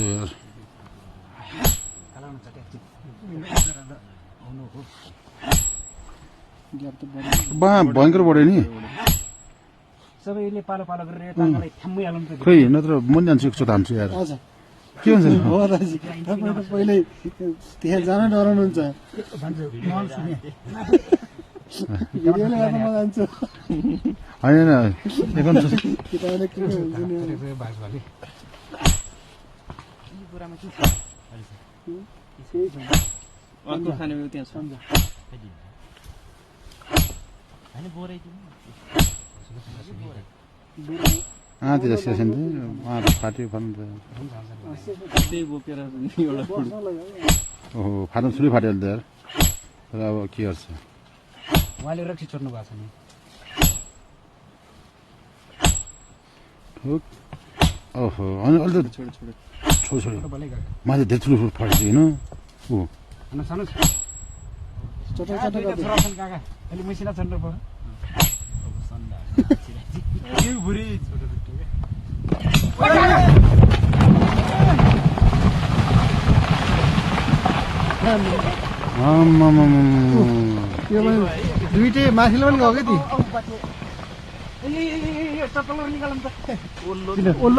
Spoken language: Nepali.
यार बा भयङ्कर बढ्यो नि सबैले पालो पालो गरेर यतालाई थ्याम्मै हालौँ त खै नत्र म नि जान्छु एकचोटि हान्छु यार के भन्छ हो दाजु तपाईँ त पहिले त्यहाँ जान डराउनुहुन्छ भिडियोले गर्दा म जान्छु होइन एकाउन्ट कि तपाईँले के हुन्छ नि अर्को खाने त्यहाँ छ आतिर सेसन फाट्यो फाट्नु त्यही बोकेर एउटा ओहो फाट्नु छुरी फाट्यो त यार तर अब के गर्छ उहाँले रक्सी छोड्नु भएको छ नि ओहो अनि अहिले त छोड छोड्यो माथि धेरै ठुलो फाटेको होइन ऊ सानो चटक चटक गर्दै काका अहिले मसिना छोड्नु पर्यो यो दुइटै माथिल्लो पनि गयो क्या ती निकालौँ त